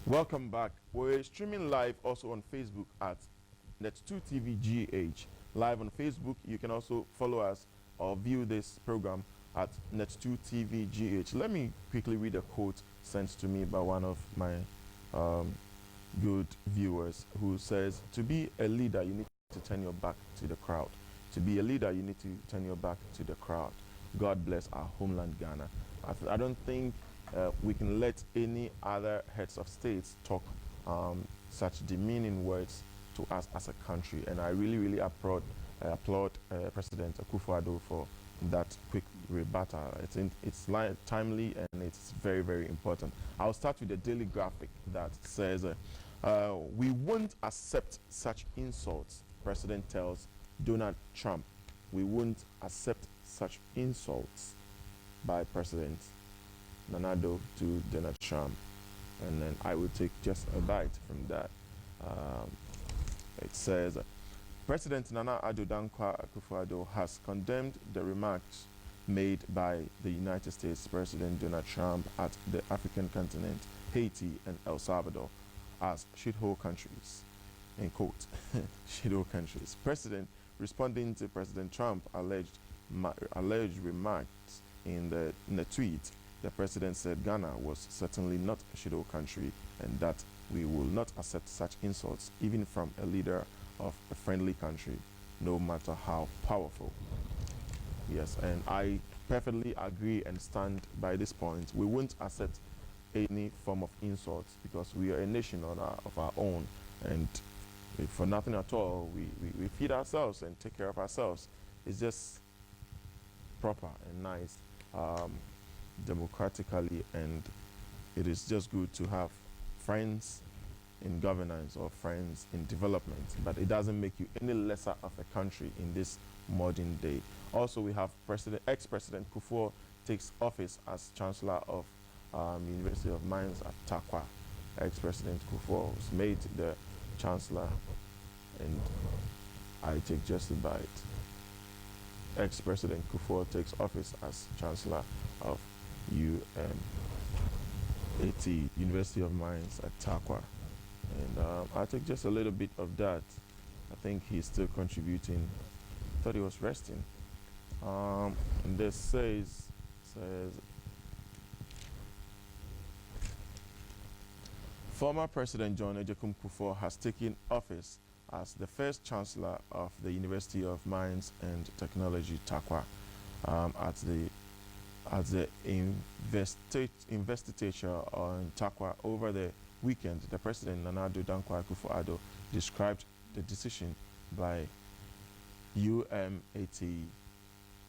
Welcome back. We're streaming live also on Facebook at NET2 TV GH. Live on Facebook, you can also follow us or view this program at NET2 TV GH. Let me quickly read a quote sent to me by one of my good viewers who says, "To be a leader, you need to turn your back to the crowd. To be a leader, you need to turn your back to the crowd." God bless our homeland, Ghana. I don't think we can let any other heads of states talk such demeaning words to us as a country. And I really applaud President Akufo-Addo for that quick rebuttal. It's timely and it's very important. I'll start with the daily graphic that says, "We won't accept such insults," President tells Donald Trump. We won't accept such insults by President Nana-Addo to Donald Trump. And then I will take just a bite from that. It says, President Nana-Addo Dankwa Akufo-Addo has condemned the remarks made by the United States President Donald Trump at the African continent, Haiti and El Salvador, as shithole countries, in quote, shithole countries. President responding to President Trump alleged remarks in the tweet. The president said Ghana was certainly not a shithole country and that we will not accept such insults even from a leader of a friendly country, no matter how powerful. Yes, and I perfectly agree and stand by this point. We won't accept any form of insults because we are a nation of our own, and for nothing at all, we feed ourselves and take care of ourselves. It's just proper and nice, democratically, and it is just good to have friends in governance or friends in development, but it doesn't make you any lesser of a country in this modern day. Also, we have ex-President Kufuor takes office as Chancellor of University of Mines at Takwa. Ex-President Kufuor was made the Chancellor, and I take just a bite. Ex-President Kufuor takes office as Chancellor of UMAT, University of Mines at Takwa. And I take just a little bit of that. I think he's still contributing. I thought he was resting. And this says, former President John Ejekum Kufuor has taken office as the first Chancellor of the University of Mines and Technology, Takwa, at the investiture on Takwa over the weekend. The President Nana-Addo Dankwa Akufo-Addo described the decision by UMAT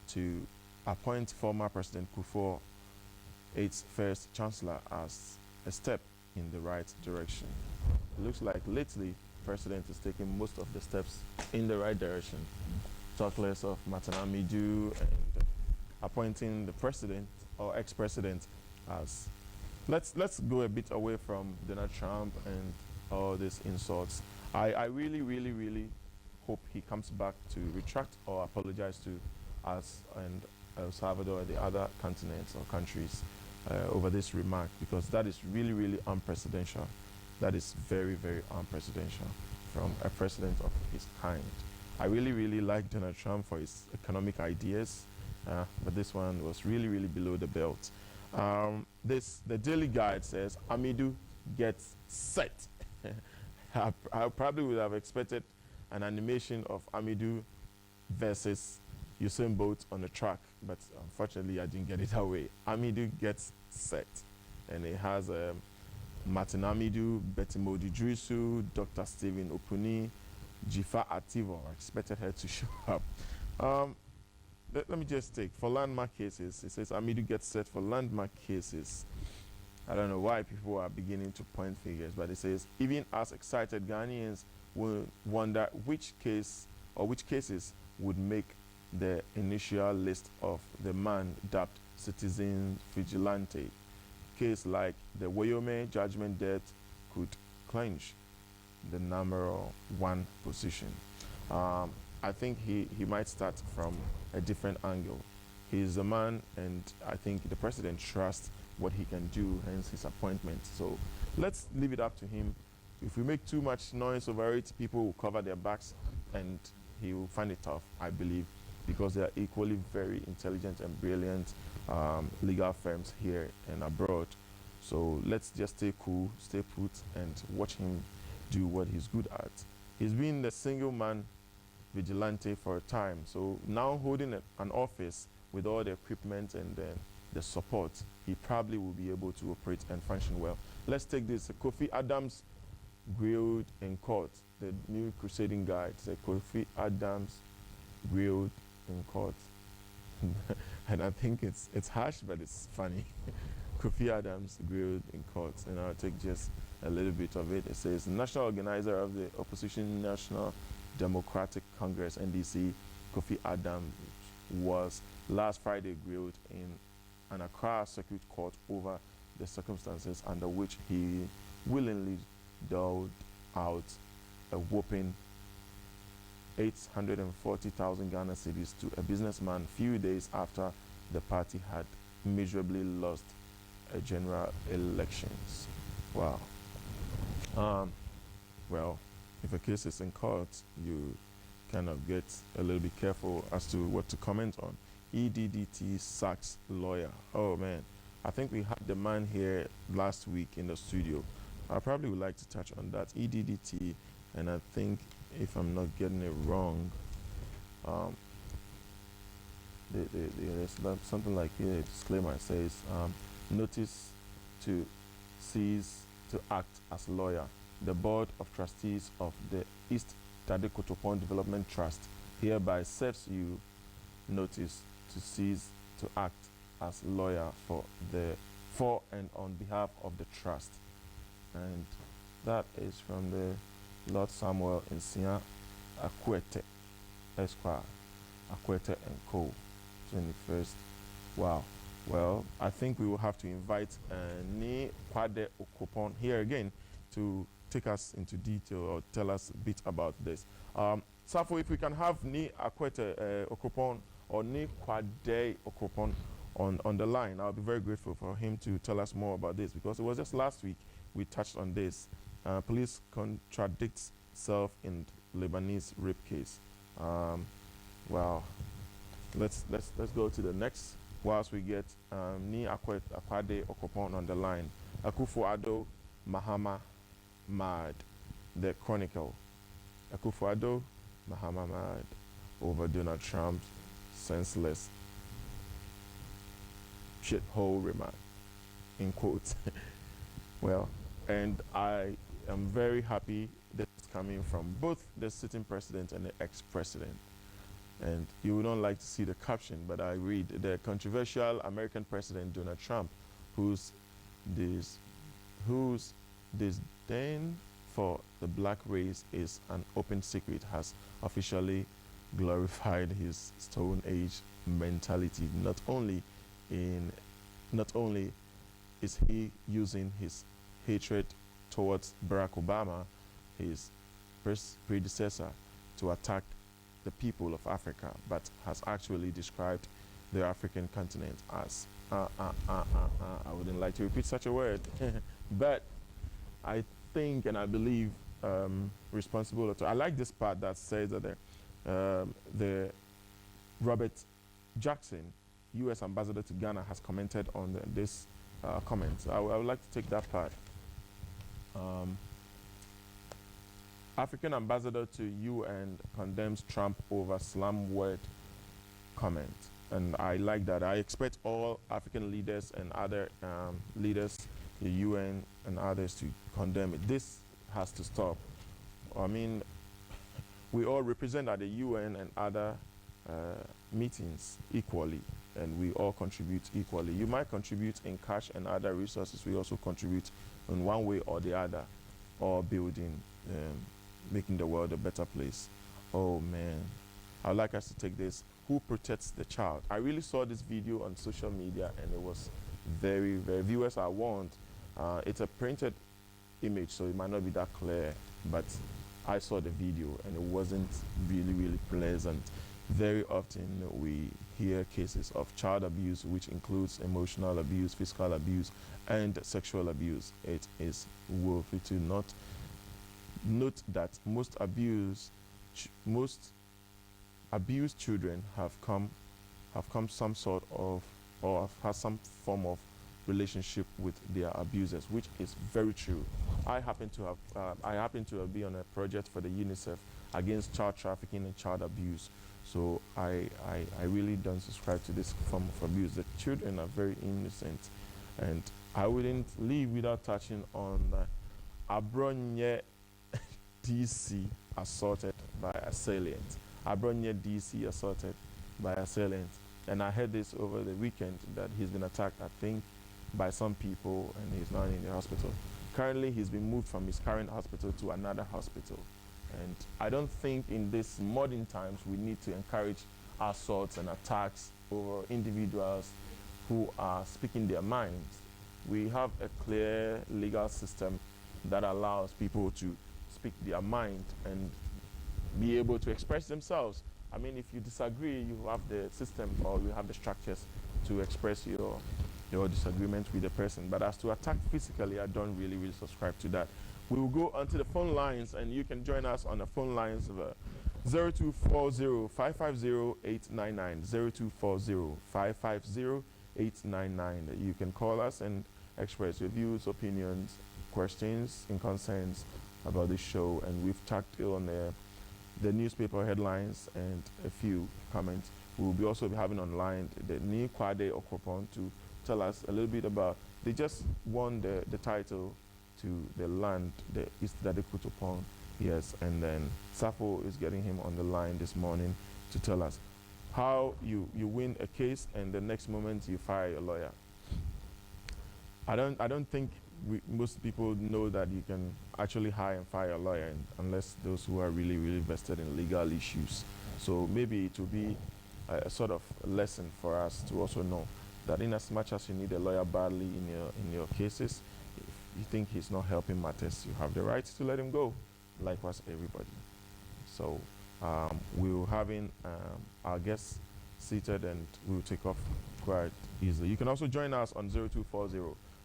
to appoint former President Kufuor, its first Chancellor, as a step in the right direction. It looks like lately President is taking most of the steps in the right direction. Talk less of Matanamidu and appointing the president or ex-president as, let's go a bit away from Donald Trump and all these insults. I really hope he comes back to retract or apologize to us and El Salvador and the other continents or countries over this remark, because that is really unprecedented. That is very unprecedented from a president of his kind. I really like Donald Trump for his economic ideas, but this one was really below the belt. The Daily Guide says Amidu gets set. I probably would have expected an animation of Amidu versus Usain Bolt on the track, but unfortunately I didn't get it that way. Amidu gets set, and it has Martin Amidu, Betty Modi Drisu, Dr. Stephen Opuni, Jifa Ativo. I expected her to show up. Let me just take, for landmark cases, it says Amidu gets set for landmark cases. I don't know why people are beginning to point fingers, but it says, even as excited Ghanaians will wonder which case or which cases would make the initial list of the man dubbed citizen vigilante. Case like the Wyoming judgment death could clinch the number one position. I think he might start from a different angle. He's a man, and I think the president trusts what he can do, hence his appointment. So let's leave it up to him. If we make too much noise over it, people will cover their backs and he will find it tough, I believe, because they are equally very intelligent and brilliant legal firms here and abroad. So let's just stay cool, stay put, and watch him do what he's good at. He's been the single man vigilante for a time, so now holding an office with all the equipment and the support, he probably will be able to operate and function well. Let's take this. Kofi Adams grilled in court. The new crusading guide. Kofi Adams grilled in court. And I think it's harsh, but it's funny. Kofi Adams grilled in court. And I'll take just a little bit of it. It says, National Organizer of the Opposition National Democratic Congress, NDC, Kofi Adams was last Friday grilled in an Accra Circuit Court over the circumstances under which he willingly doled out a whopping 840,000 Ghana cedis to a businessman few days after the party had miserably lost a general elections. Wow. Well, if a case is in court, you kind of get a little bit careful as to what to comment on. EDDT sacks lawyer. Oh man, I think we had the man here last week in the studio. I probably would like to touch on that. EDDT, and I think if I'm not getting it wrong, there's something like here, a disclaimer says, notice to cease to act as lawyer. The Board of Trustees of the East Tade Kotopon Development Trust hereby serves you notice to cease to act as lawyer for and on behalf of the trust. And that is from the Lord Samuel Nsia Akwete, Esquire, Akwete and Co. 21st. Wow. Well, I think we will have to invite Ni Kwade Okopon here again to take us into detail or tell us a bit about this. Safo, if we can have Ni Akwete Okopon or Ni Kwade Okopon on the line, I'll be very grateful for him to tell us more about this, because it was just last week we touched on this. Police contradicts self in Lebanese rape case. Well, let's go to the next whilst we get Ni Akwade Okopon on the line. Akufo-Addo Mahama Mad, the Chronicle. Akufo-Addo Mahama Mad over Donald Trump's senseless shithole remark, in quotes. Well, and I am very happy that it's coming from both the sitting president and the ex-president. And you would not like to see the caption, but I read, the controversial American president Donald Trump, whose disdain for the black race is an open secret, has officially glorified his Stone Age mentality. Not only is he using his hatred towards Barack Obama, his predecessor, to attack the people of Africa, but has actually described the African continent as I wouldn't like to repeat such a word, but I think and I believe responsible. I like this part that says that the Robert Jackson, U.S. ambassador to Ghana, has commented on this comment. I would like to take that part. African ambassador to UN condemns Trump over slam word comment. And I like that. I expect all African leaders and other leaders, the UN and others, to condemn it. This has to stop. I mean, we all represent at the UN and other meetings equally, and we all contribute equally. You might contribute in cash and other resources. We also contribute in one way or the other, or building, making the world a better place. Oh man, I'd like us to take this. Who protects the child? I really saw this video on social media, and it was very, very, viewers are warned. It's a printed image, so it might not be that clear, but I saw the video and it wasn't really, really pleasant. very often we hear cases of child abuse, which includes emotional abuse, physical abuse, and sexual abuse. It is worthy to note that most abused children have come some sort of or have had some form of relationship with their abusers, which is very true. I happen to have been on a project for the UNICEF against child trafficking and child abuse. So I really don't subscribe to this form of abuse. The children are very innocent, and I wouldn't leave without touching on Abronye DC assaulted by assailant. Abronye DC assaulted by assailant. And I heard this over the weekend that he's been attacked, I think, by some people, and he's now in the hospital. Currently, he's been moved from his current hospital to another hospital. And I don't think in these modern times we need to encourage assaults and attacks over individuals who are speaking their minds. We have a clear legal system that allows people to speak their mind and be able to express themselves. I mean, if you disagree, you have the system or you have the structures to express your disagreement with the person. But as to attack physically, I don't really subscribe to that. We will go onto the phone lines, and you can join us on the phone lines of 0240-550-899, 0240-550-899. You can call us and express your views, opinions, questions, and concerns about the show. And we've tacked on the newspaper headlines and a few comments. We will be also be having online the new Kwade Okropon to tell us a little bit about, they just won the title to the land, the East Dadekutopon, yes, and then Sapo is getting him on the line this morning to tell us how you win a case and the next moment you fire your lawyer. I don't think most people know that you can actually hire and fire a lawyer unless those who are really vested in legal issues. So maybe it will be a sort of lesson for us to also know that in as much as you need a lawyer badly in your cases, if you think he's not helping matters, you have the right to let him go, likewise everybody. So we're having our guests seated, and we'll take off quite easily. You can also join us on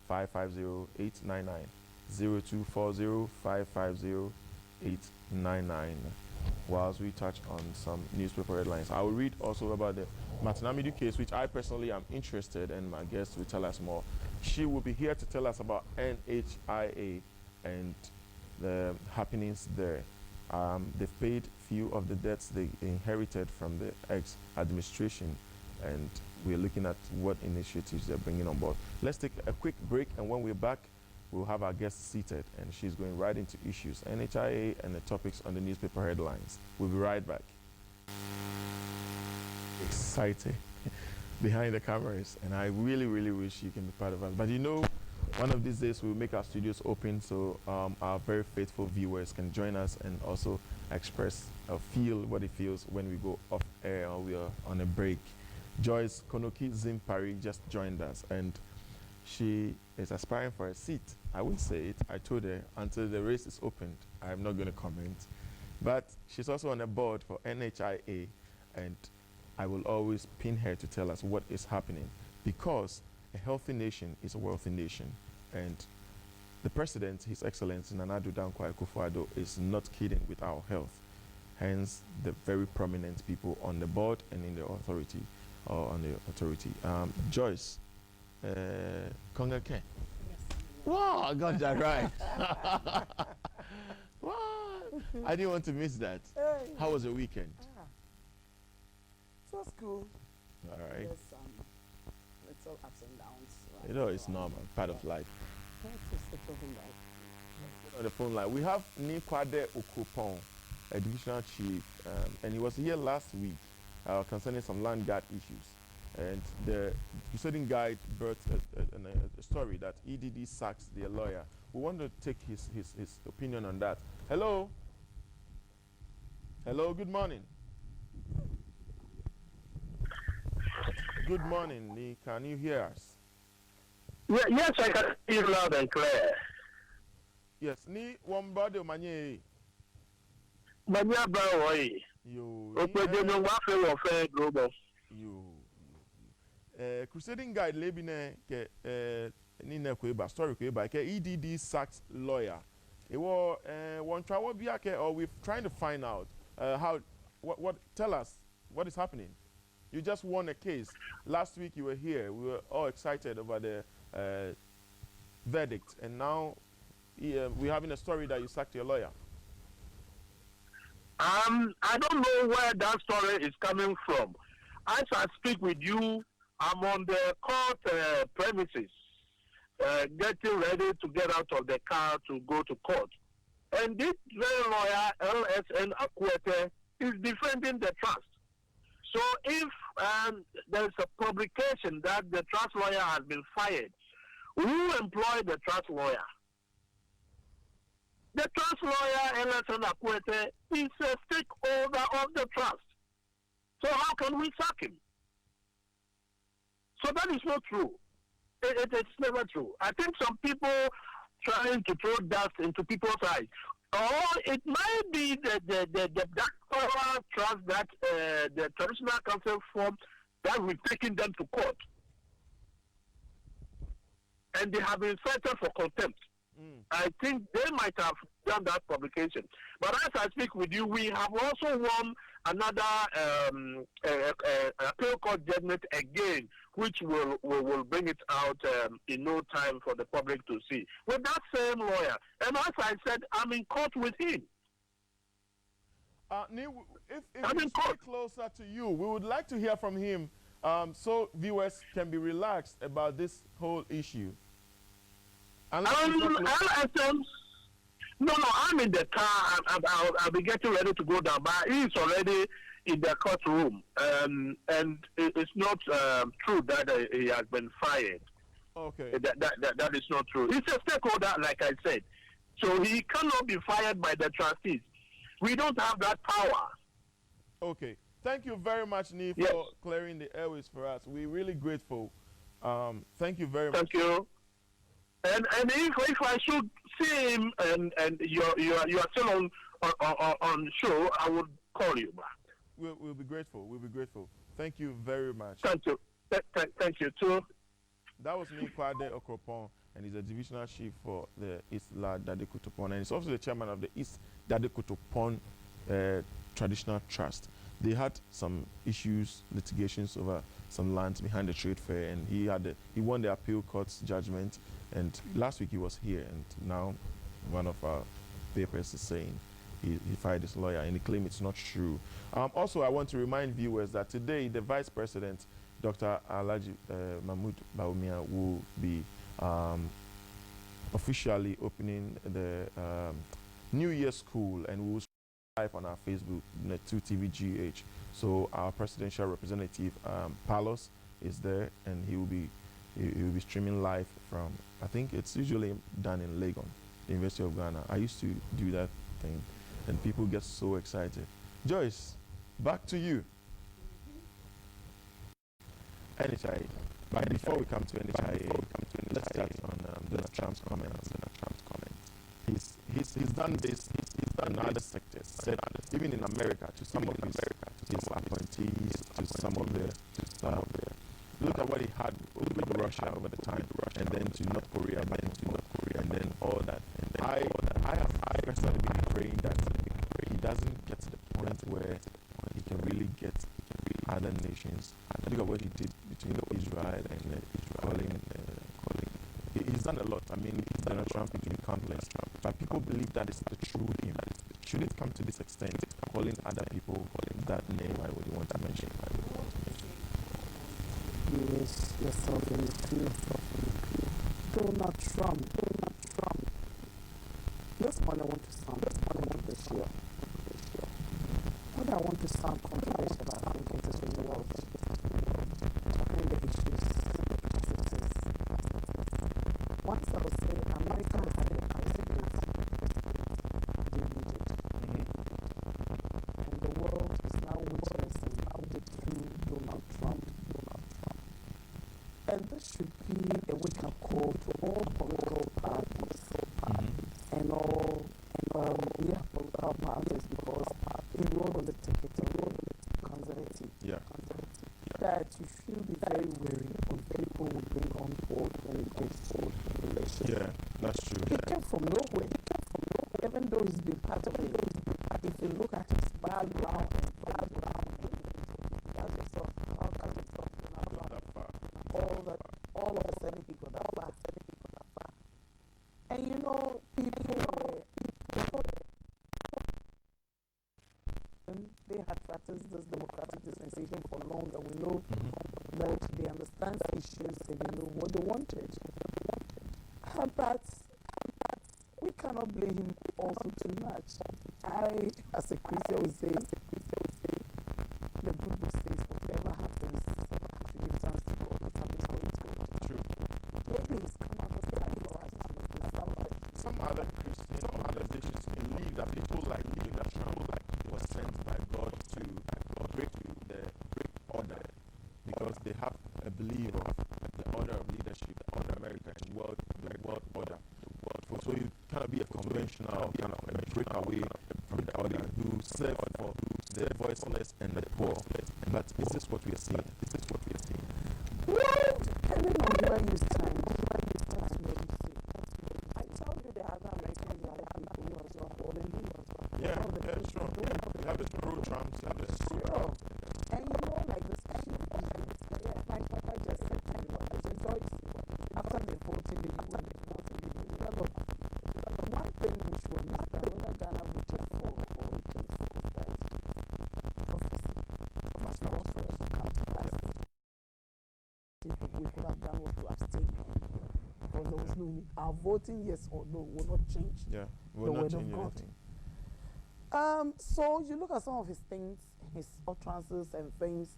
0240-550-899, 0240-550-899. Whilst we touch on some newspaper headlines, I will read also about the Matanamidu case, which I personally am interested in, and my guest will tell us more. She will be here to tell us about NHIA and the happenings there. They've paid few of the debts they inherited from the ex-administration, and we're looking at what initiatives they're bringing on board. Let's take a quick break, and when we're back, we'll have our guest seated, and she's going right into issues, NHIA, and the topics on the newspaper headlines. We'll be right back. Excited behind the cameras, and I really wish you can be part of us. But you know, one of these days we'll make our studios open so our very faithful viewers can join us and also express or feel what it feels when we go off air or we are on a break. Joyce KONOKI ZIMPARI just joined us, and she is aspiring for a seat. I won't say it. I told her until the race is opened, I'm not going to comment. But she's also on a board for NHIA, and I will always pin her to tell us what is happening, because a healthy nation is a wealthy nation. And the president, His Excellency Nana Addo Dankwa Akufo-Addo, is not kidding with our health. Hence, the very prominent people on the board and in the authority, Joyce, KONOKI. Yes. Wow, I got that right. Wow, I didn't want to miss that. Hey. How was the weekend? It was cool. All right. Yes, little ups and downs. You know, it's normal, part of life. On the phone line, we have Kwade Okropon, a divisional chief, and he was here last week concerning some land guard issues. And the proceeding guide brought a story that EDD sacks their lawyer. We want to take his opinion on that. Hello? Hello, good morning. Good morning, Ni. Can you hear us? Yeah, yes, I can hear you loud and clear. Yes, Ni, one body, Manye. Manya Brown, Yo, global. yo. Crusading guide lebine ke nina kweba story kweba ke EDD sacked lawyer. It was one travel biake or we're trying to find out how what tell us what is happening. You just won a case. Last week you were here. We were all excited about the verdict, and now we're having a story that you sacked your lawyer. I don't know where that story is coming from. As I speak with you, I'm on the court premises, getting ready to get out of the car to go to court. And this very lawyer, LSN Akwete, is defending the trust. So if there's a publication that the trust lawyer has been fired, who employed the trust lawyer? The trust lawyer, LSN Akwete, is a stakeholder of the trust. So how can we sack him? So that is not true. It's never true. I think some people trying to throw dust into people's eyes. Or it might be the trust that the traditional council formed that we've taken them to court. And they have been cited for contempt. I think they might have done that publication. But as I speak with you, we have also won another appeal court judgment again, which will bring it out in no time for the public to see. With that same lawyer. And as I said, I'm in court with him. Neil, if we stay closer to you, we would like to hear from him so viewers can be relaxed about this whole issue. No, I'm in the car. I'll be getting ready to go down, but he's already in the courtroom. And it's not true that he has been fired. Okay. That is not true. He's a stakeholder, like I said. So he cannot be fired by the trustees. We don't have that power. Okay. Thank you very much, Nee, for clearing the airways for us. We're really grateful. Thank you very much. Thank you. And if I should see him and you are still on show, I would call you back. We'll be grateful. We'll be grateful. Thank you very much. Thank you. Thank you too. That was me, Kwade Okropon, and he's a divisional chief for the East La Dadekutopon, and he's also the chairman of the East Dadekutopon Traditional Trust. They had some issues, litigations over some lands behind the trade fair, and he won the appeal court's judgment. And last week he was here, and now one of our papers is saying he fired his lawyer, and he claimed it's not true. Also, I want to remind viewers that today the Vice President, Dr. Alhaji Mahmoud Bawumia, will be officially opening the New Year School, and we will live on our Facebook, NET2 TVGH. So our presidential representative, Palos, is there, and he will be streaming live from, I think it's usually done in Legon, the University of Ghana. I used to do that thing, and people get so excited. Joyce, back to you. NHI. But before we come to NHI, let's start on Donald Trump's comments. He's done this in other sectors. Said even in America, to some of his appointees, to some of the look at what he had with Russia over the time, and then to North Korea, and then all that. I have personally been praying that he doesn't get to the point where he can really get other nations. Look at what he did between Israel and calling. He's done a lot. I mean, Donald Trump is countless, but people believe that is the true him. Should it come to this extent, calling other people that name, I would want to mention. Yes, yourself in the field. Donald Trump. This one I want to sound. This one I want to share. What I want to sound controversial about, I think it is in the world. Behind the issues. Once I would say America had a president, they needed. And the world is now witnessing how they threw Donald Trump. And this should be a wake-up call to all political parties and all political parties, because he rode on the ticket know, people they had practiced this democratic dispensation for long, and we know that they understand issues and they know what they wanted. But we cannot blame him also too much. I, as a Christian, would say the good book says whatever happens, if you give thanks to God, it happens for his good. True. Maybe it's come out of time for us to understand. Some other Christian organizations believe that people like Donald Trump was sent by God to break the order, because they have a belief of the order of leadership on America and the world order. So you cannot be a conventional kind of a break away from the order. You serve for the voiceless and the poor. But is this what we are seeing? Well, depending on where you stand, that's what you say. I told you the other American people who are supporting him. Yeah, sure. You have the pro-Trumps, you have the Sure. And you know, like this issue, my papa just said to me, there's a choice after the 40 million, one thing which will miss that whether Ghana would take for or it takes for that prophecy must not first come to pass. We could have done what to abstain, because there was no need. Our voting yes or no will not change yeah, the word of God. So you look at some of his things, his utterances and things.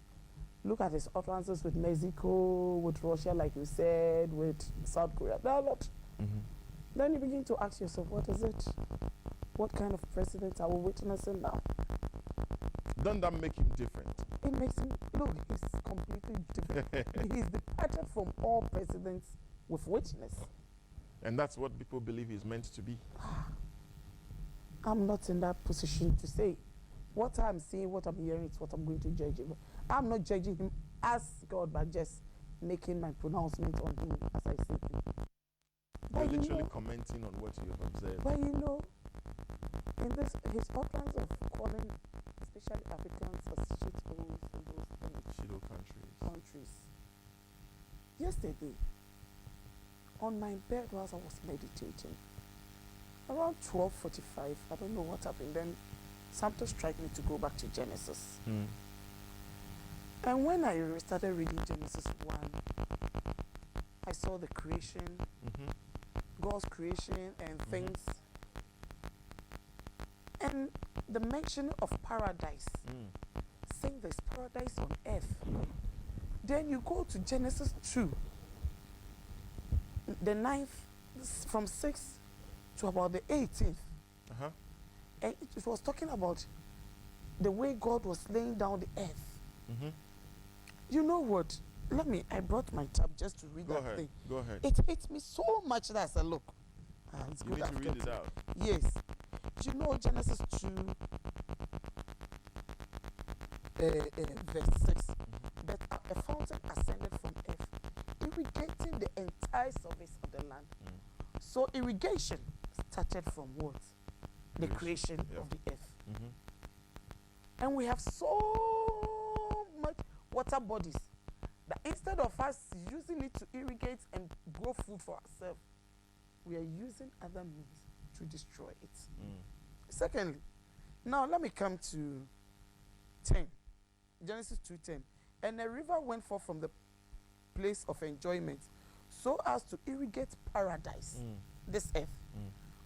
Look at his utterances with Mexico, with Russia, like you said, with South Korea. There are a lot. Then you begin to ask yourself, what is it? What kind of president are we witnessing now? Doesn't that make him different? It makes him, look, he's completely different. He's departed from all presidents with witness. And that's what people believe he's meant to be. I'm not in that position to say. What I'm seeing, what I'm hearing is what I'm going to judge him. I'm not judging him as God, but just making my pronouncement on him as I see him. You're literally commenting on what you have observed. But you know, in this, his utterance of calling, especially Africans, as shitholes and those things. Shido countries. Yesterday, on my bed whilst I was meditating, around 12:45, I don't know what happened then, something struck me to go back to Genesis. And when I started reading Genesis 1, I saw the creation, God's creation and things, and the mention of paradise, saying there's paradise on earth. Then you go to Genesis 2, the 9th, from 6 to about the 18th. And it was talking about the way God was laying down the earth. You know what? I brought my tab just to read that thing. Go ahead. It hit me so much that I said, look, it's You good need to read it out. Yes. Do you know Genesis 2, verse 6? That a fountain ascended from earth, irrigating the entire surface of the land. So irrigation started from what? The creation of the earth. And we have so much water bodies that instead of us using it to irrigate and grow food for ourselves, we are using other means to destroy it. Secondly, now let me come to 10. Genesis 2:10. And a river went forth from the place of enjoyment so as to irrigate paradise, this earth,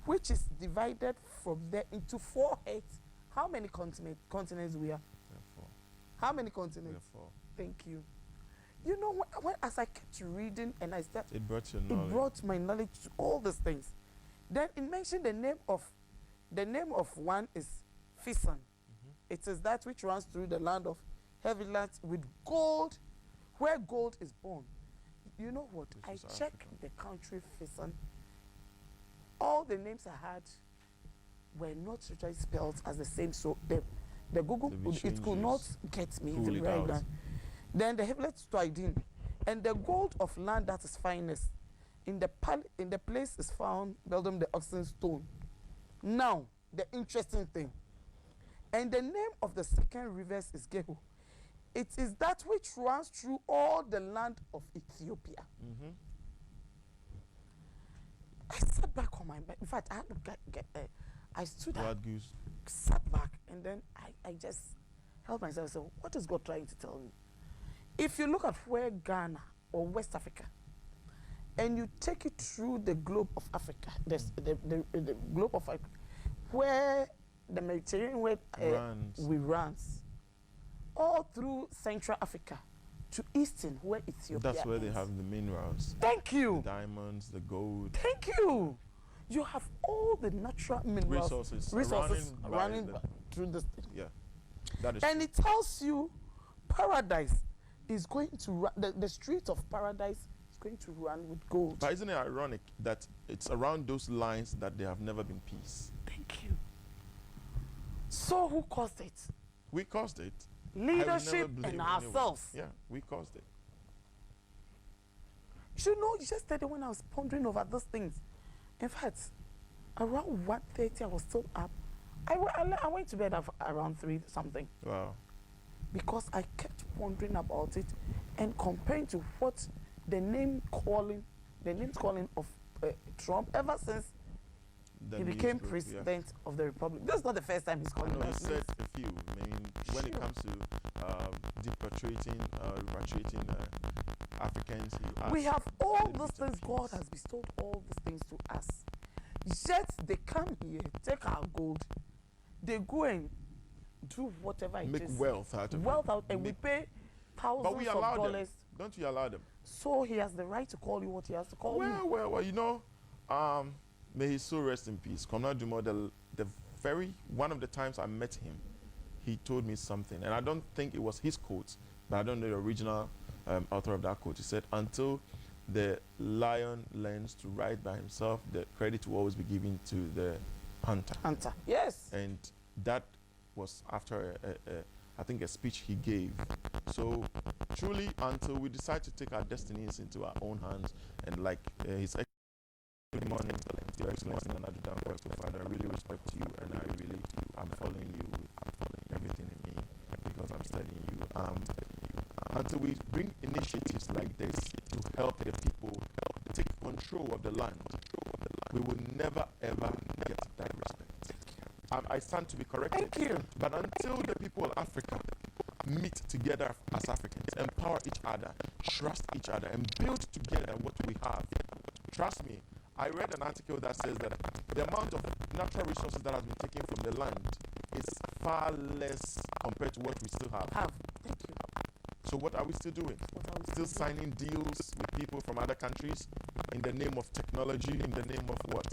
which is divided from there into 4 heads. How many continents we are? How many continents? 4. Thank you. You know, when as I kept reading and I started, It brought your knowledge. it brought my knowledge to all these things. Then it mentioned the name of one is Fisan. It is that which runs through the land of heavy lands with gold, where gold is born. You know what? I checked the country Fisan. All the names I had were not really spelled as the same. So the Google, it could not get me the right land. Then the Heblet Striding, and the gold of land that is finest. In the place is found Beldam the oxen stone. Now, the interesting thing. And the name of the second rivers is Gehu. It is that which runs through all the land of Ethiopia. I sat back on my bed. In fact, I had to I stood up, Wild goose. sat back, and then I just held myself and said, what is God trying to tell me? If you look at where Ghana or West Africa, and you take it through the globe of Africa, the globe of Africa, where the Mediterranean we runs, all through Central Africa to Eastern, where Ethiopia That's where is. they have the minerals. Thank you. The diamonds, the gold. Thank you. You have all the natural minerals, resources running through this thing. Yeah, that is And true. it tells you paradise is going to run, the street of paradise is going to run with gold. But isn't it ironic that it's around those lines that there have never been peace? Thank you. So who caused it? We caused it. Leadership and ourselves. Yeah, we caused it. You know, yesterday when I was pondering over those things, in fact, around 1:30 I was still up. I went to bed around 3 something. Wow. Because I kept pondering about it and comparing to what the names calling of Trump ever since he became president of the republic. This is not the first time he's calling. No, he said a few. I mean, when it comes to repatriating Africans, we have all those things. God has bestowed all these things to us. Yet they come here, take our gold, they go and do whatever it is. Make wealth out of it. And we pay thousands but we of allow dollars. Them. Don't you allow them? So he has the right to call you what he has to call you. Well, you know, may his soul rest in peace. Comrade Dumo, one of the times I met him, he told me something, and I don't think it was his quote, but I don't know the original author of that quote. He said, until the lion learns to ride by himself, the credit will always be given to the hunter. Hunter, yes. And that was after I think a speech he gave. So truly, until we decide to take our destinies into our own hands, and like his good morning, Your Excellency, and Father, I really respect you, and I'm following you with everything in me because I'm studying you. Until we bring initiatives like this to help the people take control of the land, we will never ever get that respect. I stand to be corrected. Thank you. But until the people of Africa meet together as Africans, empower each other, trust each other, and build together what we have, trust me, I read an article that says that the amount of natural resources that has been taken from the land is far less compared to what we still have. Thank you. So what are we still doing? Still signing deals with people from other countries in the name of technology, in the name of what?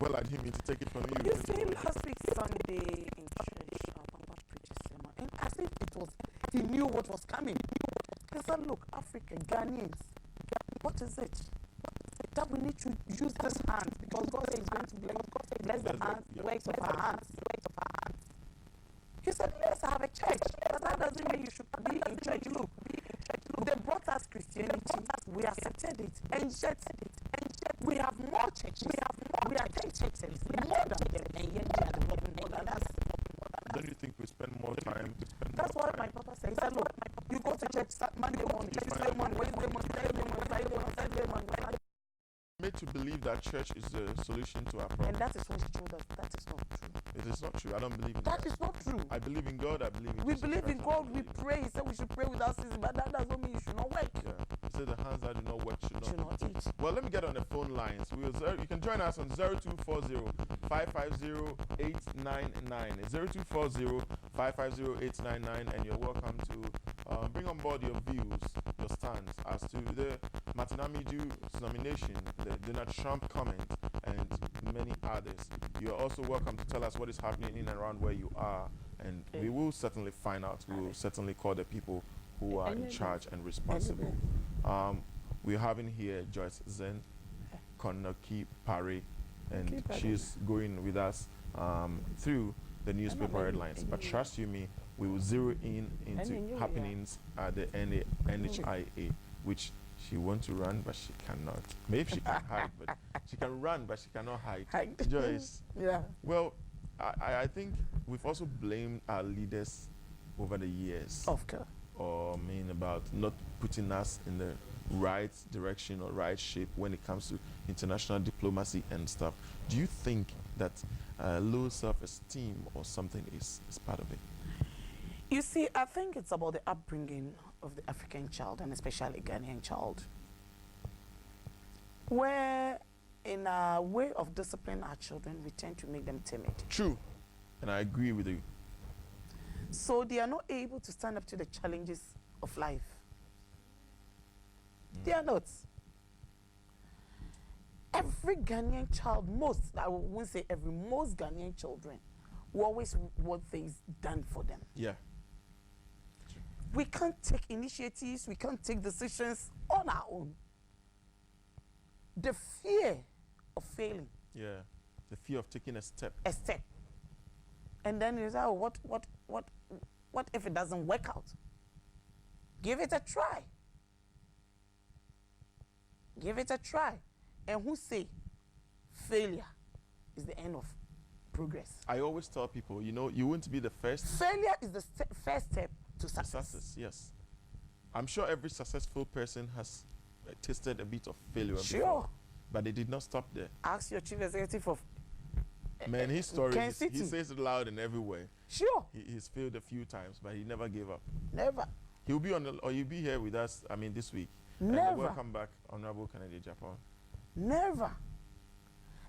Well, I didn't mean to take it from you. You see, last week Sunday in church, our Papa preached a sermon, and as if he knew what was coming. He said, look, Africa, Ghanaians, what is it? That we need to use this hand, because God says he's going to bless the hands, the works of our hands. He said, let's have a church. But that doesn't mean you should be in church. Look, they brought us Christianity. We accepted it. And yet we have more churches. We are 10 churches. More than them. And yet they are developing more than us. Don't you think we spend more time? That's what my papa said. He said, look, you go to church Monday morning, Tuesday morning, Wednesday morning, Thursday morning, Friday morning, Saturday morning. Made to believe that church is the solution to our problem. And that is what he told us. That is not true. It is not true. I don't believe in that. That is not true. I believe in God. I believe in We believe in God. We pray. He said we should pray without ceasing, but that doesn't mean you should not work. Yeah. He said the hands that do not work should not eat. Well, let me get on the phone lines. You can join us on 0240 550 899. 0240 550 899, and you're welcome to bring on board your views, your stance as to the Martin Amidu's nomination, the Donald Trump comment, and many others. You're also welcome to tell us what is happening in and around where you are, and we will certainly find out. We will certainly call the people who are in charge and responsible. We're having here Joyce Zen, KONOKI Pari, and she's going with us through the newspaper headlines. But trust you me, we will zero in into happenings at the NHIA, which she wants to run, but she cannot. Maybe she can hide, but she can run, but she cannot hide. Joyce. Yeah. Well, I think we've also blamed our leaders over the years. Of course. Or about not putting us in the right direction or right shape when it comes to international diplomacy and stuff. Do you think that low self-esteem or something is part of it? You see, I think it's about the upbringing of the African child, and especially Ghanaian child, where in our way of disciplining our children, we tend to make them timid. True, and I agree with you. So they are not able to stand up to the challenges of life. They are not. Every Ghanaian child, I won't say every, most Ghanaian children will always want things done for them. Yeah. We can't take initiatives, we can't take decisions on our own. The fear of failing. Yeah. The fear of taking a step. A step. And then you say, oh, what if it doesn't work out? Give it a try. Give it a try. And who say failure is the end of progress? I always tell people, you know, you won't be the first. Failure is the first step to success. Yes. I'm sure every successful person has tasted a bit of failure Sure. before, but they did not stop there. Ask your chief executive of Man, his story, Kansas he City. says it loud and everywhere. Sure. He's failed a few times, but he never gave up. Never. He'll be he'll be here with us, I mean, this week. Never. And welcome back, Honorable Kennedy Japan. Never.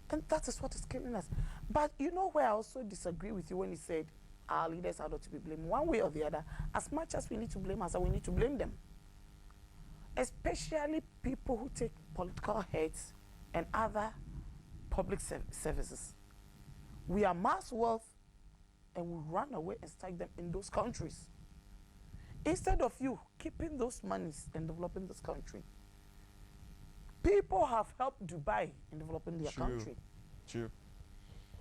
And that is what is killing us. But you know where I also disagree with you when you said our leaders are not to be blamed one way or the other. As much as we need to blame us, we need to blame them. Especially people who take political heads and other public services. We amass wealth and we run away and strike them in those countries. Instead of you keeping those monies and developing this country. People have helped Dubai in developing their country. True.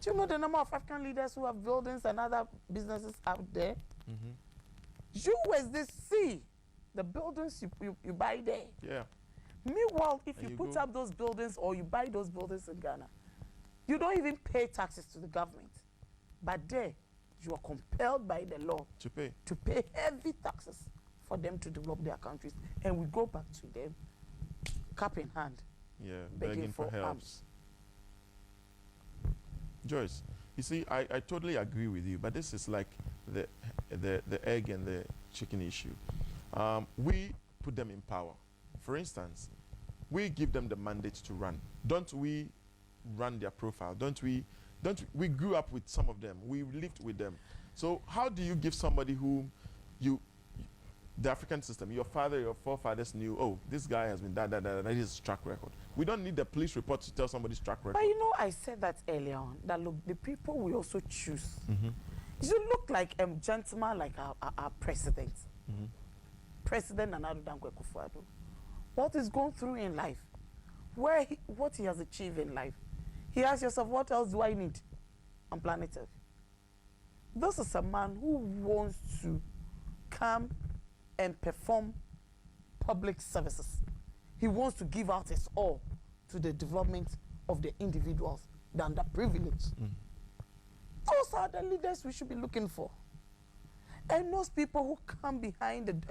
Do you know the number of African leaders who have buildings and other businesses out there? You as they see the buildings you buy there. Yeah. Meanwhile, if you you put go. up those buildings or you buy those buildings in Ghana, you don't even pay taxes to the government. But there, you are compelled by the law To pay. to pay heavy taxes for them to develop their countries. And we go back to them, cap in hand. Yeah, Begging begging for for help. arms. Joyce, you see, I totally agree with you, but this is like the egg and the chicken issue. We put them in power. For instance, we give them the mandate to run. Don't we run their profile? We grew up with some of them. We lived with them. So how do you give somebody whom the African system, your father, your forefathers knew, oh, this guy has been that is his track record. We don't need the police report to tell somebody's track record. But you know, I said that earlier on, that look, the people we also choose. You look like a gentleman like our president. President Nana Dankwa Akufo-Addo. What is going through in life? What he has achieved in life? He asks yourself, what else do I need on planet Earth? This is a man who wants to come and perform public services. He wants to give out his all to the development of the individuals, the underprivileged. Those are the leaders we should be looking for. And those people who come behind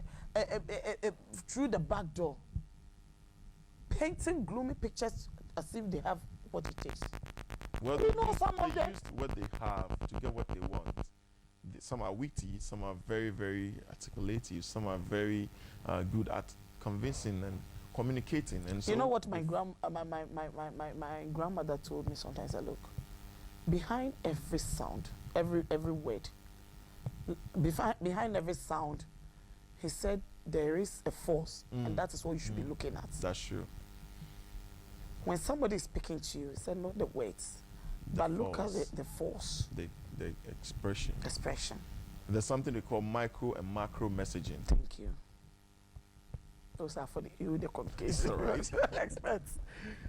through the back door, painting gloomy pictures as if they have what it takes. Well, You know, some they of them- used what they have to get what they want. Some are witty, some are very, very articulative, some are very good at convincing and communicating. And so You know what my if- my grandmother told me sometimes? I look, behind every sound, every word, behind every sound, he said there is a force, and that is what you should be looking at. That's true. When somebody is speaking to you, he said not the words, but look at the force, The expression. expression. There's something they call micro and macro messaging. Thank you. Those are for the communication Alright. experts.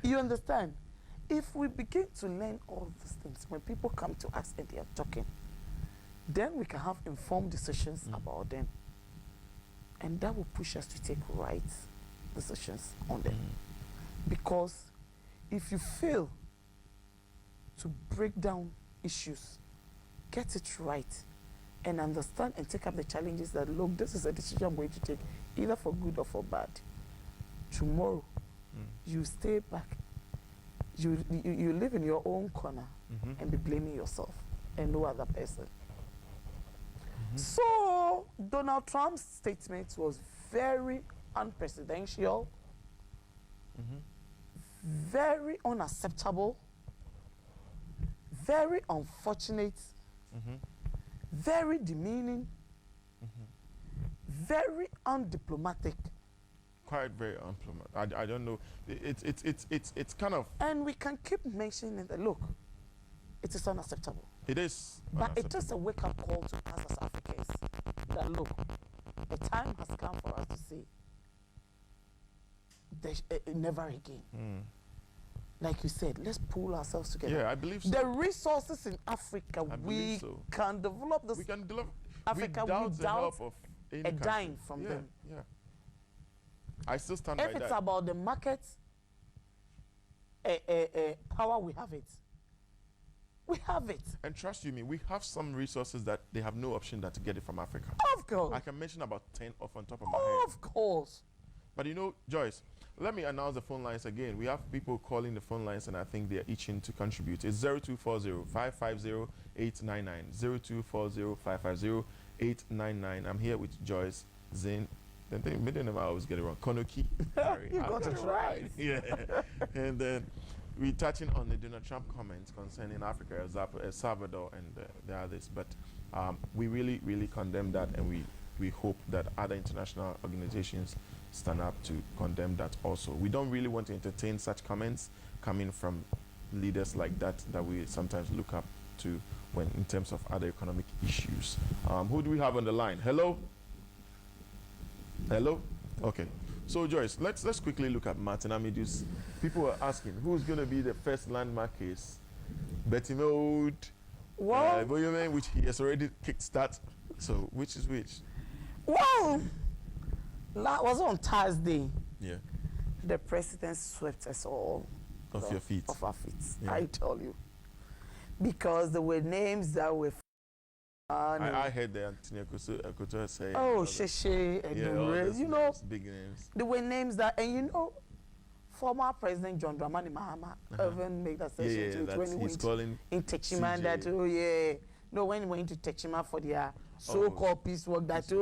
You understand? If we begin to learn all these things, when people come to us and they are talking, then we can have informed decisions about them. And that will push us to take right decisions on them. Because if you fail to break down issues, get it right, and understand and take up the challenges that, look, this is a decision I'm going to take, either for good or for bad. tomorrow you stay back. You live in your own corner and be blaming yourself and no other person. So Donald Trump's statement was very unprecedented, very unacceptable, very unfortunate, very demeaning, very undiplomatic. Quite very undiplomatic. I don't know. It's kind of. And we can keep mentioning that. Look, it is unacceptable. It is. But it is a wake-up call to us as Africans that look, a time has come for us to say, never again. Like you said, let's pull ourselves together. Yeah, I believe so. The resources in Africa, we can develop this. We can develop Africa without the help of any a country. dime from them. Yeah. I still stand by If that. it's about the market power, we have it. We have it. And trust you me, we have some resources that they have no option that to get it from Africa. Of course. I can mention about 10 off on top of my head. Of course. But you know, Joyce, let me announce the phone lines again. We have people calling the phone lines, and I think they're itching to contribute. It's 0240-550-899. 0240-550-899. I'm here with Joyce, Zin. The middle name I always get it wrong. KONOKI. You got it right. Yeah. And then we're touching on the Donald Trump comments concerning Africa, El Salvador, and the others. But we really, really condemn that, and we hope that other international organizations stand up to condemn that also. We don't really want to entertain such comments coming from leaders like that we sometimes look up to when in terms of other economic issues. Who do we have on the line? Hello? Hello? Okay. So Joyce, let's quickly look at Martin Amidu's. People are asking who's going to be the first landmark case. Betty Mode, Boyoman, which he has already kickstart. So which is which? Well, that was on Thursday. Yeah. The president swept us all off your feet. Off our feet. Yeah. I tell you, because there were names that were. I heard the Antonio Couture say. Oh, Sheshe and the rest, you know, big names. There were names that, and you know, former President John Dramani Mahama even made that session to it when he went in Techima. That when he went to Techima for their so-called peace work. That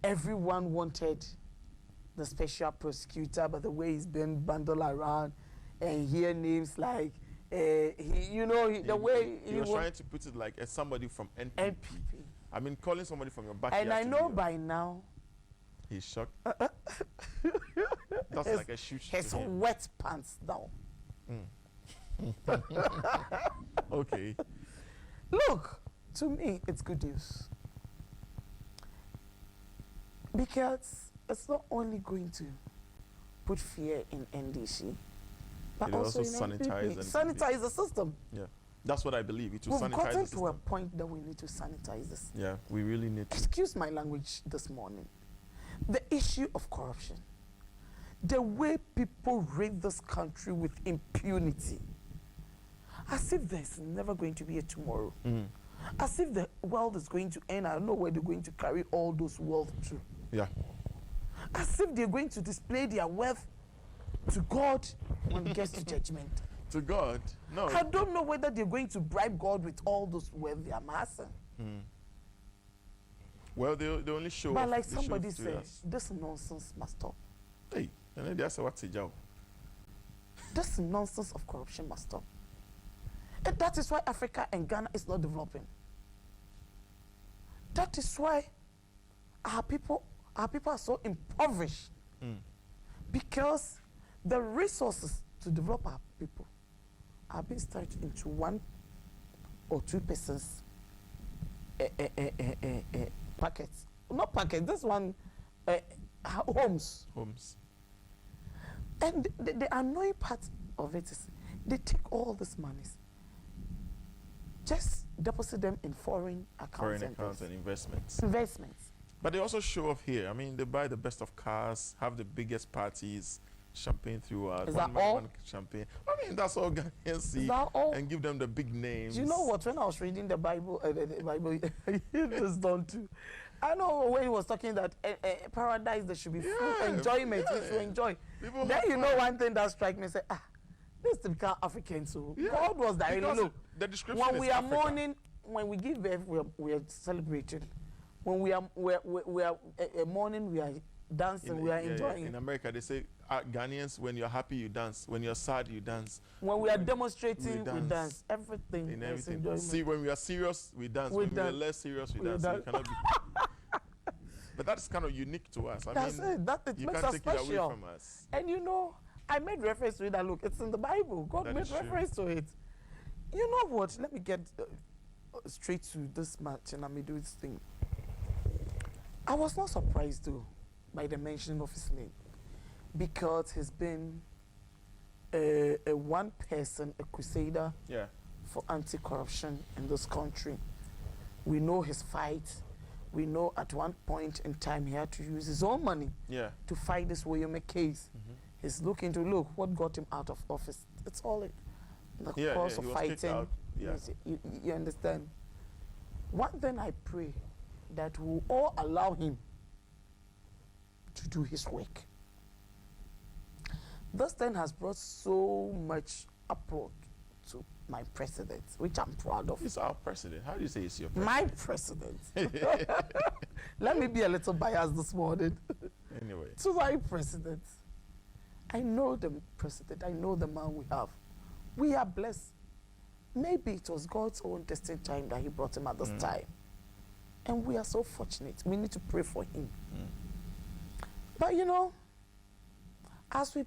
everyone wanted the special prosecutor, but the way he's been bundled around, and hear names like. The way he was trying to put it like as somebody from NPP. I mean, calling somebody from your backyard. And I know by now. He's shocked. That's like a shoot. His wet pants down. Okay. Look, to me, it's good news. Because it's not only going to put fear in NDC, but it also sanitize the system. Yeah, that's what I believe. It will sanitize the system. We've gotten to a point that we need to sanitize this. Yeah, we really need to. Excuse my language this morning. The issue of corruption, the way people rid this country with impunity, as if there's never going to be a tomorrow, as if the world is going to end. I don't know where they're going to carry all those wealth to. Yeah. As if they're going to display their wealth to God when it gets to judgment. To God? No. I don't know whether they're going to bribe God with all those wealth they are amassing. Well, they only show. But like somebody said, this nonsense must stop. Hey, and then that's what's a job. This nonsense of corruption must stop. And that is why Africa and Ghana is not developing. That is why our people are so impoverished. Because the resources to develop our people are being stretched into 1 or 2 persons packets. Not packets, this one, homes. And the annoying part of it is they take all these monies, just deposit them in foreign accounts and investments. But they also show off here. I mean, they buy the best of cars, have the biggest parties, champagne throughout. Is that all? Champagne. I mean, that's all Ghanaians see. Is that all? And give them the big names. Do you know what? When I was reading the Bible, this done too. I know when he was talking that paradise there should be full enjoyment. Yeah. You should enjoy. People Then have you know fun. one thing that strike me, say, this is typical African. So Yeah. God was that. You Because know, the description when is we are Africa. mourning, when we give birth, we are celebrating. When we are mourning, we are dancing, we are enjoying. In America, they say Ghanaians, when you're happy, you dance. When you're sad, you dance. When we are demonstrating, we we dance. dance. Everything In is everything. enjoyment. See, when we are serious, we dance. We when we are dance. less serious, we We dance. So you dance. cannot be. But that's kind of unique to us. I That's mean, it. That it you makes can't us take it away special. from us. And you know, I made reference to it. That look, it's in the Bible. God That made is true. reference to it. You know what? Let me get straight to this match and I may do this thing. I was not surprised though by the mention of his name because he's been a one person, a crusader Yeah. for anti-corruption in this country. We know his fight. We know at one point in time he had to use his own money Yeah. to fight this William case. He's looking to look what got him out of office. It's all the Yeah, cause he of was kicked fighting. out. Yeah. Yes, you understand? One thing I pray that we'll all allow him to do his work. This thing has brought so much upward to my president, which I'm proud of. He's our president. How do you say he's your president? My president. Let me be a little biased this morning. Anyway. To my president. I know the president. I know the man we have. We are blessed. Maybe it was God's own destined time that he brought him at this time. And we are so fortunate. We need to pray for him. But you know, as we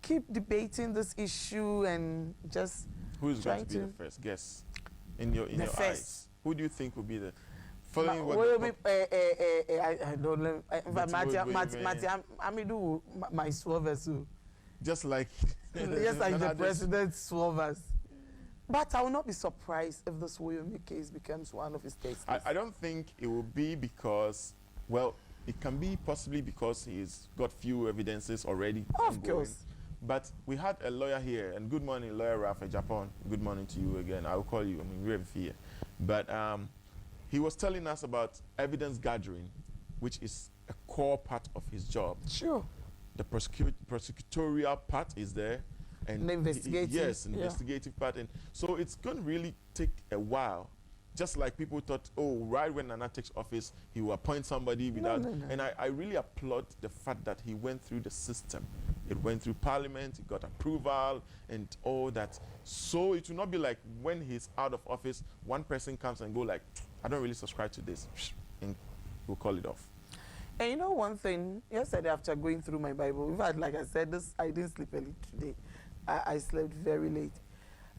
keep debating this issue and just Who is going trying to be the first? Guess. In your The eyes. first. Who do you think will be the following what Well, the I don't know. But Mati, I do my swervers too. just like Yes, like the Nana just- president swervers. But I will not be surprised if this William case becomes one of his cases. I don't think it will be because, well, it can be possibly because he's got few evidences already. Of ongoing. course. But we had a lawyer here, and good morning, lawyer Rafa Japan. Good morning to you again. I will call you. I mean, we're here. But he was telling us about evidence gathering, which is a core part of his job. Sure. The prosecutorial part is there. And The investigative, yes, yeah. investigative part. And so it's going to really take a while. Just like people thought, oh, right when Nana takes office, he will appoint somebody without. no. And I really applaud the fact that he went through the system. It went through parliament, he got approval, and all that. So it will not be like when he's out of office, one person comes and go like, I don't really subscribe to this, and we'll call it off. And you know one thing, yesterday after going through my Bible, in fact, like I said, I didn't sleep early today. I slept very late.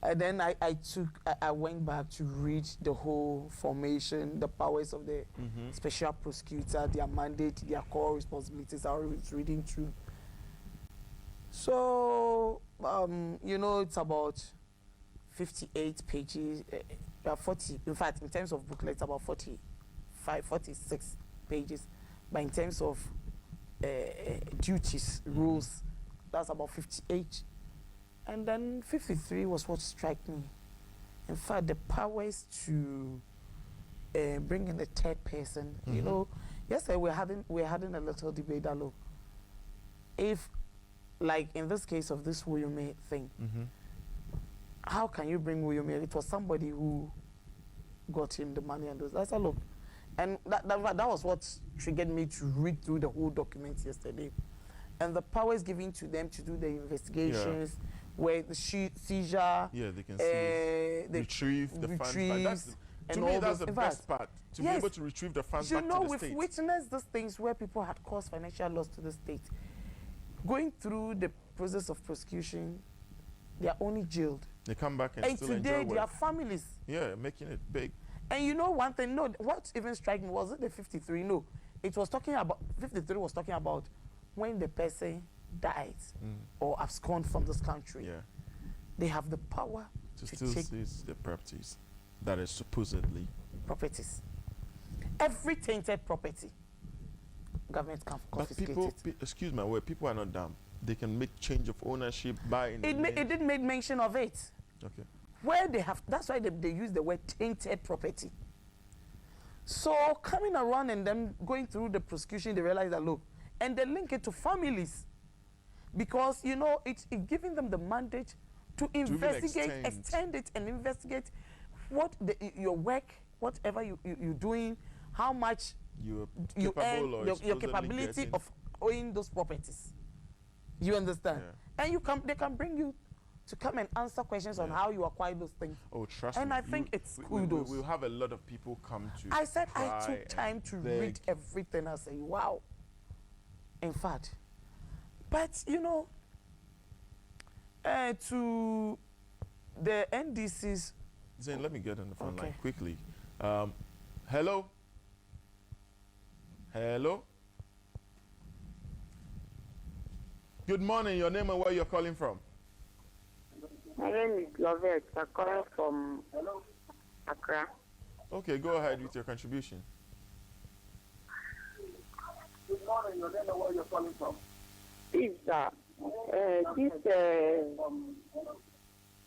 And then I went back to read the whole formation, the powers of the special prosecutor, their mandate, their core responsibilities. I was reading through. So, you know, it's about 58 pages, 40, in fact, in terms of booklet, it's about 45, 46 pages. But in terms of duties, rules, that's about 58. And then 53 was what struck me. In fact, the powers to bring in the third person. You know, yesterday we're having a little debate that look, if, like in this case of this William thing, how can you bring William? It was somebody who got him the money and those. I said, look, and that was what triggered me to read through the whole document yesterday, and the powers given to them to do the investigations. Yeah. Where the seizure, yeah, they can retrieve the funds. To me, that's the best part. To be able to retrieve the funds back to the state. You know, we've witnessed these things where people had caused financial loss to the state. Going through the process of prosecution, they are only jailed. They come back and still today enjoy they are families. Yeah, making it big. And you know one thing, no, what even struck me wasn't the 53, no. It was talking about, 53 was talking about when the person died or abscond from this country. Yeah. They have the power to still seize the properties that is supposedly properties. Every tainted property, government can confiscate it. Excuse my word, people are not dumb. They can make change of ownership, buy in. It didn't make mention of it. Okay. Where they have, that's why they use the word tainted property. So coming around and then going through the prosecution, they realize that, look, and they link it to families. Because, you know, it's giving them the mandate to investigate, extend it and investigate what your work, whatever you're doing, how much you earn, your capability of owning those properties. You understand? Yeah. And they can bring you to come and answer questions on how you acquire those things. Oh, trust me. And I think it's kudos. We'll have a lot of people come to. I said I took time to read everything. I say, wow. In fact, but you know, to the NDCs. Zane, let me get on the phone line quickly. Hello? Hello? Good morning. Your name and where you're calling from? My name is Lovett. I'm calling from Accra. Okay, go ahead with your contribution. Good morning. Your name and where you're calling from? This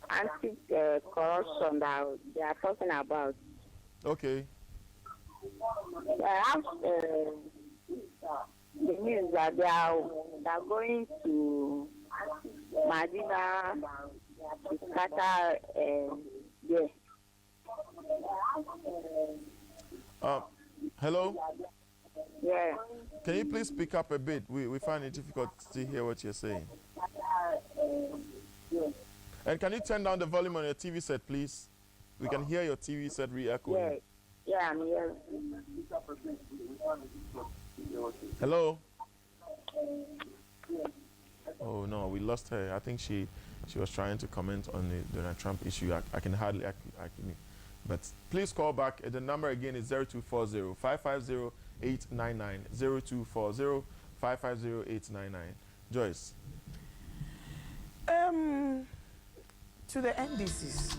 anti-corruption that they are talking about. Okay. I have the news that they are going to Medina to scatter yes. Hello? Yeah. Can you please speak up a bit? We find it difficult to hear what you're saying. And can you turn down the volume on your TV set, please? We can hear your TV set re-echoing. Yeah, I'm here. Hello? Oh, no, we lost her. I think she was trying to comment on the Donald Trump issue. I can hardly... But please call back. The number again is 0240-550-899. 0240-550-899. Joyce. To the NDCs.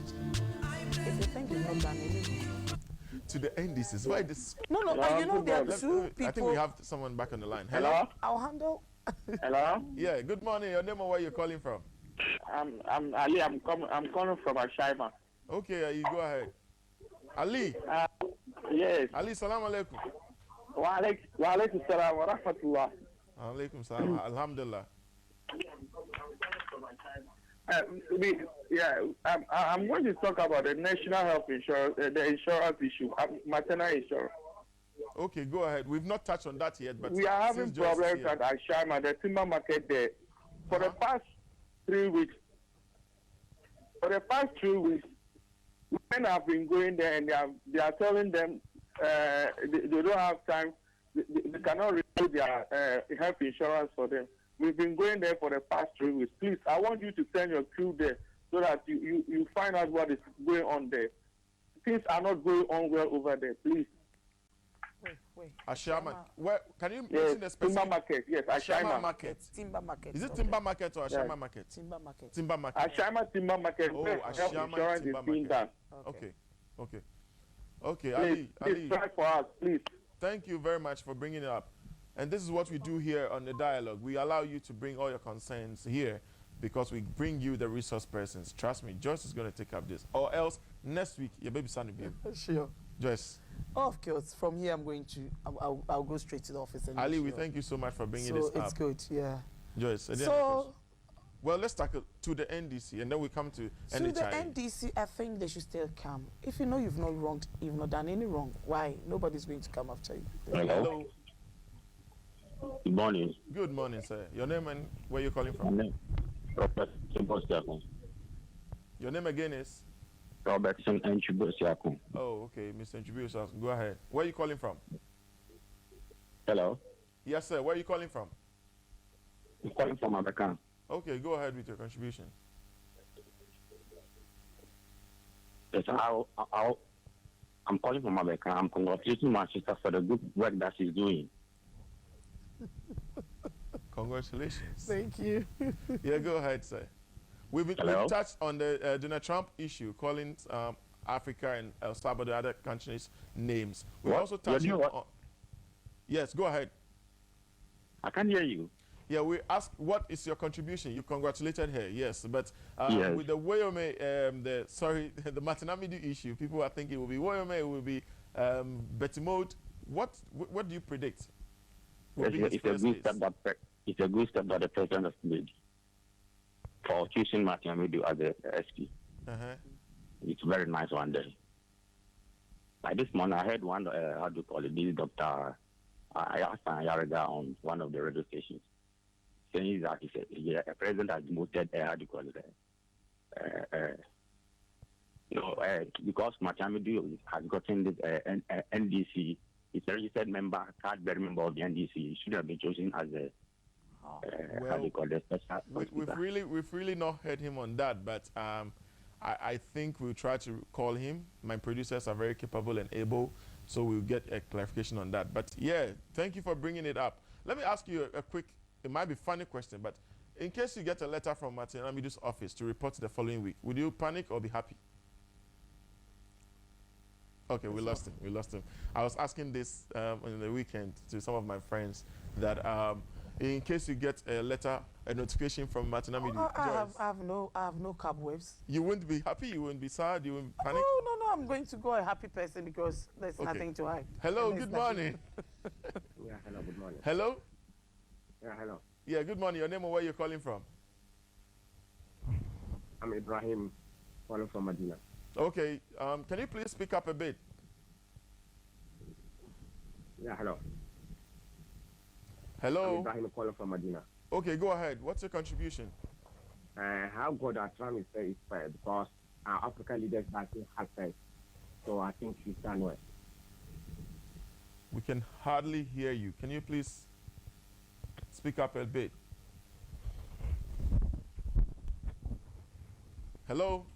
If you think you've not done anything. To the NDCs. Why this? No, you know there are two people. I think we have someone back on the line. Hello? I'll handle. Hello? Yeah, good morning. Your name and where you're calling from? I'm Ali. I'm calling from Ashaima. Okay, you go ahead. Ali. Yes. Ali, salam alaikum. Wa alaikum salam wa rahmatullah. Alaikum salam. Alhamdulillah. I'm going to talk about the national health insurance, the insurance issue, maternal insurance. Okay, go ahead. We've not touched on that yet, but we are having problems at Ashama, the timber market there, for the past 3 weeks. For the past 3 weeks, women have been going there and they are telling them they don't have time. They cannot renew their health insurance for them. We've been going there for the past 3 weeks. Please, I want you to send your crew there so that you find out what is going on there. Things are not going on well over there. Please. Wait. Ashama. Where can you mention the specific? Timber market. Yes, Ashama market. Timber market. Is it timber market or Ashama market? Timber market. Timber market. Ashama timber market. Oh, Ashama Ashama timber market. Okay. Please, Ali. try for us, please. Thank you very much for bringing it up. And this is what we do here on the dialogue. We allow you to bring all your concerns here because we bring you the resource persons. Trust me, Joyce is going to take up this. Or else, next week, your baby son will be. Sure. Joyce. Oh, of course. From here, I'll go straight to the office. And Ali, we thank you so much for bringing this up. So it's good, yeah. Joyce, well, let's tackle to the NDC, and then we come to NHI. To the NDC, I think they should still come. If you know you've not done any wrong, why? Nobody's going to come after you. Hello. Good morning. Good morning, sir. Your name and where you're calling from? Robert Siakun. Your name again is? Robertson and Siakun. Oh, okay, Mr. Nchubu. Go ahead. Where are you calling from? Hello. Yes, sir. Where are you calling from? I'm calling from America. Okay, go ahead with your contribution. Yes, I'm calling from America. I'm congratulating my sister for the good work that she's doing. Congratulations. Thank you. Yeah, go ahead, sir. We've touched on the Donald Trump issue, calling Africa and El Salvador, other countries, names. We also touched on... Yes, go ahead. I can't hear you. Yeah, we asked what is your contribution. You congratulated her, yes, but yes. With the Woyome, the Matanamidu issue, people are thinking it will be Woyome, it will be Betty Mode, what do you predict? It's a good step that the president has made for choosing Martin Amidu as the SP. It's a very nice one there. Like this morning, I heard one, how do you call it, this Dr. Ayasan Yaraga on one of the radio stations saying that a president has voted, how do you call it, because Martin Amidu has gotten this NDC. He's a registered member, card-bearing member of the NDC. He should have been chosen as a how do you call it, special. We've really not heard him on that, but I think we'll try to call him. My producers are very capable and able, so we'll get a clarification on that. But yeah, thank you for bringing it up. Let me ask you a quick, it might be funny question, but in case you get a letter from Martin Amidu's office to report the following week, would you panic or be happy? Okay, we lost him. We lost him. I was asking this on the weekend to some of my friends that in case you get a letter, a notification from Martin Amidu, I have no cobwebs. You wouldn't be happy. You wouldn't be sad. You wouldn't panic. No. I'm going to go a happy person because there's nothing to hide. Hello. Good morning. Yeah. Hello. Good morning. Hello. Yeah. Hello. Yeah. Good morning. Your name or where you're calling from? I'm Ibrahim, calling from Medina. Okay, can you please speak up a bit? Yeah, hello. Hello? I'm Ibrahim calling from Medina. Okay, go ahead. What's your contribution? How good our Trump is fair because our African leaders are still hard fair. So I think she's done well. We can hardly hear you. Can you please speak up a bit? Hello?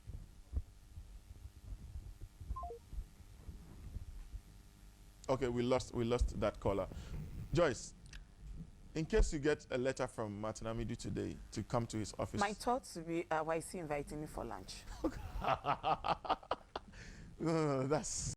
Okay, we lost that caller. Joyce, in case you get a letter from Martin Amidu today to come to his office. My thoughts would be, why is he inviting me for lunch? That's